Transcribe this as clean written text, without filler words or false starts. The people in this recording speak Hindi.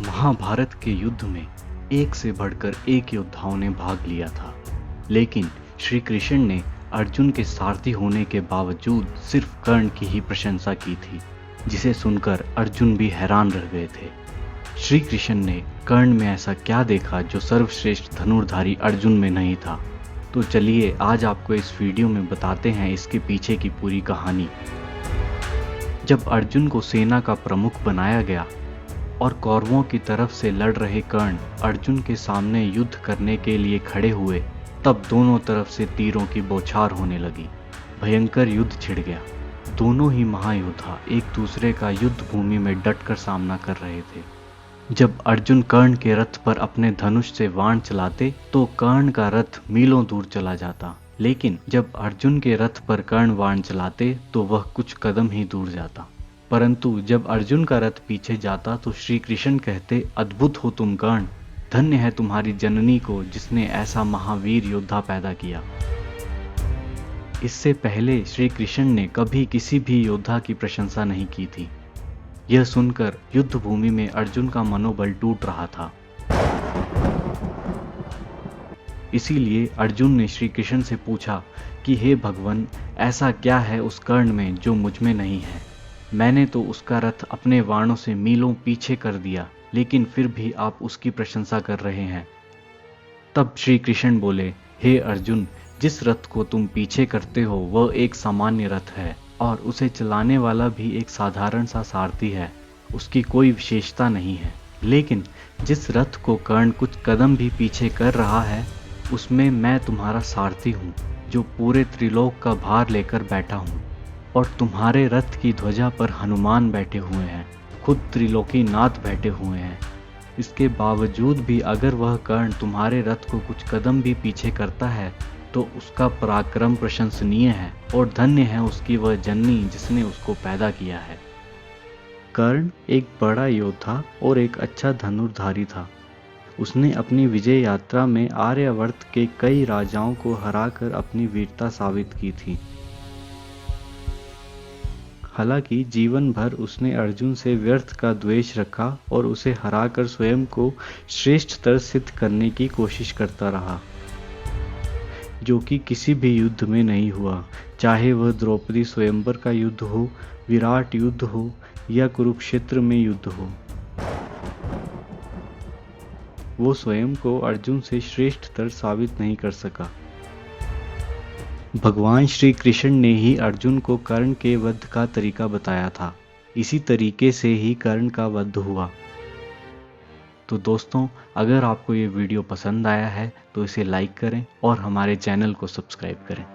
महाभारत के युद्ध में एक से बढ़कर एक योद्धाओं ने भाग लिया था, लेकिन श्री कृष्ण ने अर्जुन के सारथी होने के बावजूद सिर्फ कर्ण की ही प्रशंसा की थी, जिसे सुनकर अर्जुन भी हैरान रह गए थे। श्री कृष्ण ने कर्ण में ऐसा क्या देखा जो सर्वश्रेष्ठ धनुर्धारी अर्जुन में नहीं था? तो चलिए आज आपको इस वीडियो में बताते हैं इसके पीछे की पूरी कहानी। जब अर्जुन को सेना का प्रमुख बनाया गया और कौरवों की तरफ से लड़ रहे कर्ण अर्जुन के सामने युद्ध करने के लिए खड़े हुए, तब दोनों तरफ से तीरों की बौछार होने लगी। भयंकर युद्ध छिड़ गया। दोनों ही महायोद्धा एक दूसरे का युद्ध भूमि में डटकर सामना कर रहे थे। जब अर्जुन कर्ण के रथ पर अपने धनुष से बाण चलाते तो कर्ण का रथ मीलों दूर चला जाता, लेकिन जब अर्जुन के रथ पर कर्ण बाण चलाते तो वह कुछ कदम ही दूर जाता। परंतु जब अर्जुन का रथ पीछे जाता तो श्री कृष्ण कहते, अद्भुत हो तुम कर्ण, धन्य है तुम्हारी जननी को जिसने ऐसा महावीर योद्धा पैदा किया। इससे पहले श्री कृष्ण ने कभी किसी भी योद्धा की प्रशंसा नहीं की थी। यह सुनकर युद्ध भूमि में अर्जुन का मनोबल टूट रहा था। इसीलिए अर्जुन ने श्री कृष्ण से पूछा कि हे भगवान, ऐसा क्या है उस कर्ण में जो मुझ में नहीं है? मैंने तो उसका रथ अपने बाणों से मीलों पीछे कर दिया, लेकिन फिर भी आप उसकी प्रशंसा कर रहे हैं। तब श्री कृष्ण बोले, हे अर्जुन, जिस रथ को तुम पीछे करते हो वह एक सामान्य रथ है और उसे चलाने वाला भी एक साधारण सा सारथी है। उसकी कोई विशेषता नहीं है। लेकिन जिस रथ को कर्ण कुछ कदम भी पीछे कर रहा है, उसमें मैं तुम्हारा सारथी हूँ, जो पूरे त्रिलोक का भार लेकर बैठा हूँ। और तुम्हारे रथ की ध्वजा पर हनुमान बैठे हुए हैं, खुद त्रिलोकी नाथ बैठे हुए हैं। इसके बावजूद भी अगर वह कर्ण तुम्हारे रथ को कुछ कदम भी पीछे करता है तो उसका पराक्रम प्रशंसनीय है और धन्य है उसकी वह जननी जिसने उसको पैदा किया है। कर्ण एक बड़ा योद्धा और एक अच्छा धनुर्धारी था। उसने अपनी विजय यात्रा में आर्यावर्त के कई राजाओं को हराकर अपनी वीरता साबित की थी। हालांकि जीवन भर उसने अर्जुन से व्यर्थ का द्वेष रखा और उसे हराकर स्वयं को श्रेष्ठतर सिद्ध करने की कोशिश करता रहा, जो कि किसी भी युद्ध में नहीं हुआ। चाहे वह द्रौपदी स्वयंवर का युद्ध हो, विराट युद्ध हो या कुरुक्षेत्र में युद्ध हो, वो स्वयं को अर्जुन से श्रेष्ठतर साबित नहीं कर सका। भगवान श्री कृष्ण ने ही अर्जुन को कर्ण के वध का तरीका बताया था। इसी तरीके से ही कर्ण का वध हुआ। तो दोस्तों, अगर आपको ये वीडियो पसंद आया है तो इसे लाइक करें और हमारे चैनल को सब्सक्राइब करें।